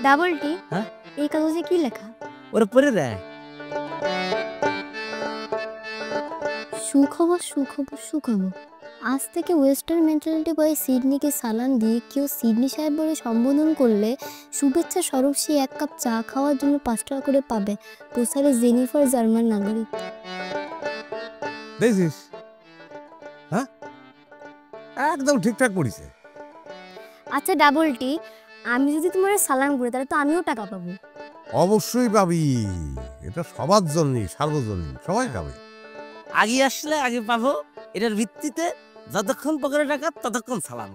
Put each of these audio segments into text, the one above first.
Double T হ্যাঁ এই কাগজে কি লেখা? ওরা পড়ে দেয়। সুখবর সুখবর সুখবর, আজ থেকে ওয়েস্টার্ন মেন্টালিটি বয়ে সিডনিকে সালাম দিয়ে কেউ সিডনি সাহেব বলে সম্বোধন করলে শুভেচ্ছা স্বরূপ সে 1 কাপ চা খাওয়ার জন্য 5 টাকা করে পাবে। প্রসারে জেনিফার জার্মান নাগরিক। দেখছিস? হ্যাঁ, একদম ঠিকঠাক পড়িছে। আচ্ছা ডাবল টি, আমি যদি তোমার সালাম করি তাহলে তো আমিও টাকা পাবো। অবশ্যই পাবি, এটা সবার জন্যই, সার্বজনীন, সবাই পাবে। আগে আসলে আগে পাবো, এটার ভিত্তিতে যতক্ষণ পকেটে টাকা ততক্ষণ সালাম।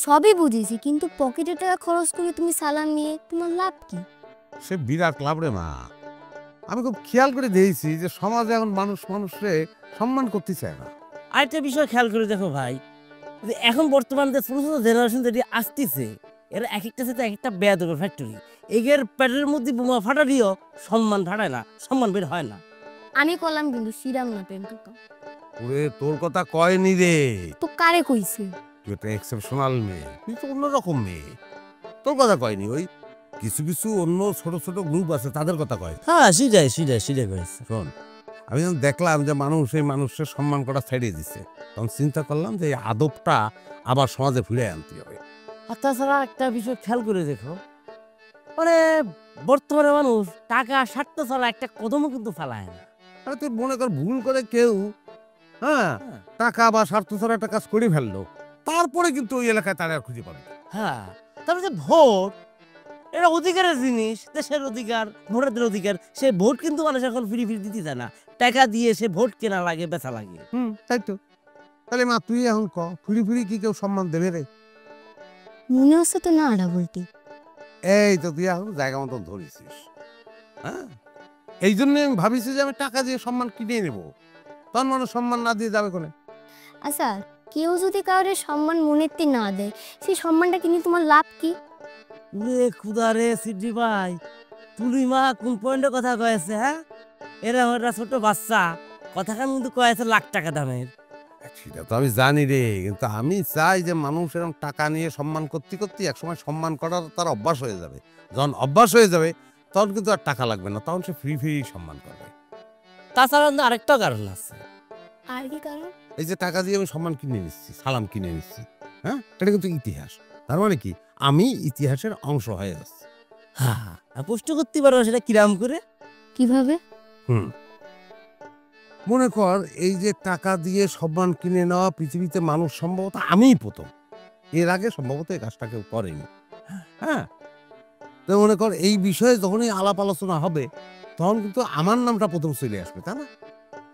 সবই বুঝেছি, কিন্তু পকেটে টাকা খরচ করে তুমি সালাম নিয়ে তোমার লাভ কি? সে বিরাট লাভ রে মা। আমি খুব খেয়াল করে দেখেছি যে সমাজে এখন মানুষ মানুষকে সম্মান করতে চায় না। আরেকটা বিষয় খেয়াল করে দেখো ভাই, যে এখন বর্তমান যে ছোট ছোট জেনারেশন যেটি আসতেছে, এরা এক একটা সাথে এক একটা বেয়াদবের ফ্যাক্টরি। এগের পেটের মধ্যে বোমা ফাটারিও সম্মান ফাটায় না, সম্মান বের হয় না। আমি করলাম কিন্তু শিরাম না প্রেম তো। ওরে তোর কথা কয়নি রে, তো কারে কইছে? তুই একটা এক্সেপশনাল মেয়ে, তুই তো অন্যরকম মেয়ে, তোর কথা কয়নি। ওই কিছু কিছু অন্য ছোট ছোট গ্রুপ আছে তাদের কথা কয়। হ্যাঁ সেটাই করেছে। শোন, আমি যখন দেখলাম যে মানুষ এই মানুষের সম্মান করা ছেড়ে দিচ্ছে, তখন চিন্তা করলাম যে এই আদবটা আবার সমাজে ফিরে আনতে হবে। আর তাছাড়া একটা বিষয় খেয়াল করে দেখো, মানে বর্তমানে মানুষ টাকা স্বার্থ ছাড়া একটা কদমও কিন্তু ফেলায় না। আরে তুই মনে কর ভুল করে কেউ হ্যাঁ টাকা বা স্বার্থ ছাড়া একটা কাজ করে ফেললো, তারপরে কিন্তু ওই এলাকায় তারা আর খুঁজে পাবে। হ্যাঁ, তারপরে যে ভোট, এটা অধিকারের জিনিস, দেশের অধিকার, ভোটারদের অধিকার। সে ভোট কিন্তু মানুষ এখন ফ্রি দিতে চায় না, টাকা দিয়ে সে ভোট কেনা লাগে, বেচা লাগে। তাই তো। তাহলে মা তুই এখন ক, ফিরি ফিরি কি কেউ সম্মান দেবে রে? মনে হচ্ছে তো না ডাবল টি। এই তো তুই এখন জায়গা মতন ধরেছিস। হ্যাঁ, এই জন্য আমি ভাবিছি যে আমি টাকা দিয়ে সম্মান কিনে নেব, তখন মানুষ সম্মান না দিয়ে যাবে কোনে। আচ্ছা, কেউ যদি কাউরে সম্মান মনেতে না দেয়, সেই সম্মানটা কিনে তোমার লাভ কি? রে খুদা রে সিদ্ধি ভাই, তুলি মা কোন পয়েন্টের কথা কয়েছে? হ্যাঁ, এরা ওরা ছোট বাচ্চা, কথাখান কিন্তু কয়েছে লাখ টাকা দামের। সেটা তো আমি জানি রে, কিন্তু আমি চাই যে মানুষ এরকম টাকা নিয়ে সম্মান করতে করতে একসময় সম্মান করার তার অভ্যাস হয়ে যাবে। যখন অভ্যাস হয়ে যাবে তখন কিন্তু আর টাকা লাগবে না, তখন সে ফ্রি ফ্রি সম্মান করবে। তাছাড়া আরেকটা কারণ আছে। আর কি কারণ? এই যে টাকা দিয়ে আমি সম্মান কিনে নিচ্ছি, সালাম কিনে নিচ্ছি, হ্যাঁ, এটা কিন্তু ইতিহাস। তার মানে কি, আমি ইতিহাসের অংশ হয়ে যাচ্ছি। হ্যাঁ, প্রশ্ন করতে পারো সেটা কিরাম করে? কিভাবে? মনে কর এই যে টাকা দিয়ে সম্মান কিনে নেওয়া পৃথিবীতে মানুষ সম্ভবত আমিই প্রথম, এর আগে সম্ভবত এই কাজটা কেউ করেনি। হ্যাঁ, তো মনে কর এই বিষয়ে যখনই আলাপ আলোচনা হবে তখন কিন্তু আমার নামটা প্রথম চলে আসবে, তাই না?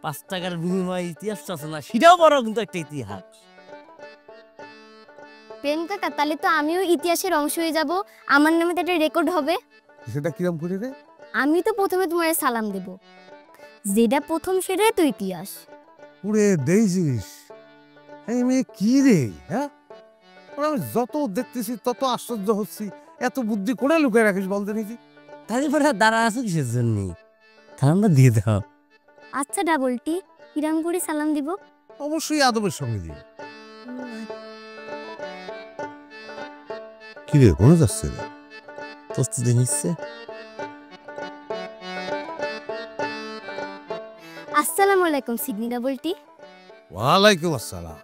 5 টাকার বিনিময়ে ইতিহাস আছে না, সেটাও বড় কিন্তু একটা ইতিহাস। প্রেম কাকা, তাহলে তো আমিও ইতিহাসের অংশ হয়ে যাব, আমার নামে তো একটা রেকর্ড হবে। সেটা কিরম করে রে? আমি তো প্রথমে তোমার সালাম দেব, যেটা প্রথম সেটাই তো ইতিহাস। পুরে দেখছিস এই মেয়ে কি রে? হ্যাঁ, আমি যত দেখতেছি তত আশ্চর্য হচ্ছি, এত বুদ্ধি করে লুকিয়ে রাখিস বলতে নিছি। তাহলে পরে দাঁড়া আছো কিসের জন্য? ঠান্ডা দিয়ে দাও। আচ্ছা ডাবল টি, কিরাম করে সালাম দিব? অবশ্যই আদবের সঙ্গে দিই। কি রে, কোনে যাচ্ছে রে? প্রস্তুতি নিচ্ছে। আসসালামু আলাইকুম সিডনি ডাবল টি। ওয়ালাইকুম আসসালাম।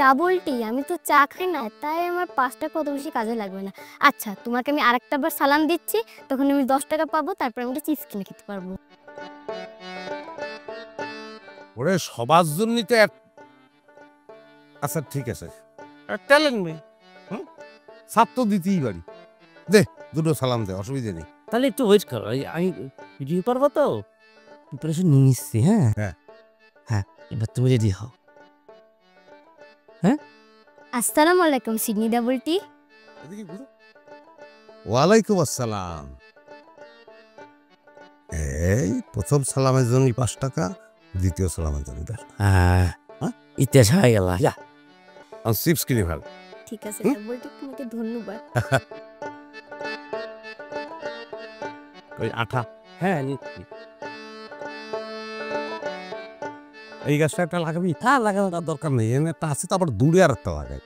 ডাবল টি, আমি তো চা খাই না, তাই আমার 5 টাকা অত বেশি কাজে লাগবে না। আচ্ছা, তোমাকে আমি আরেকটা বার সালাম দিচ্ছি, তখন আমি 10 টাকা পাবো, তারপর আমি একটা চিপস কিনে খেতে পারবো। ওরে সবার জন্যই তো আচ্ছা ঠিক আছে, ট্যালেন্ট মেয়ে, সাপ তো দিতেই পারি। দে, দুটো সালাম দে, অসুবিধা নেই। তাহলে একটু ওয়েট করো, আমি ভিডিও পারবো তো, প্রিপারেশন নিয়ে নিচ্ছি। হ্যাঁ হ্যাঁ হ্যাঁ, এবার তুমি রেডি হও। হ্যাঁ, আসসালামু আলাইকুম সিডনি ডাবল টি। ওয়ালাইকুম আসসালাম। এই প্রথম সালামের জন্য 5 টাকা, দ্বিতীয় সালামের জন্য 10 টাকা। হ্যাঁ, ইতিহাস হয়ে গেল। যা চিপস কিনে ফেল। ঠিক আছে ডাবল টি, তোমাকে ধন্যবাদ। ওই আঠা, হ্যাঁ নিচ্ছি। এই গাছটা একটা লাগাবি? হ্যাঁ লাগানো। তার দরকার নেই, এনে একটা আছে, তারপর দূরে আর একটা লাগাই।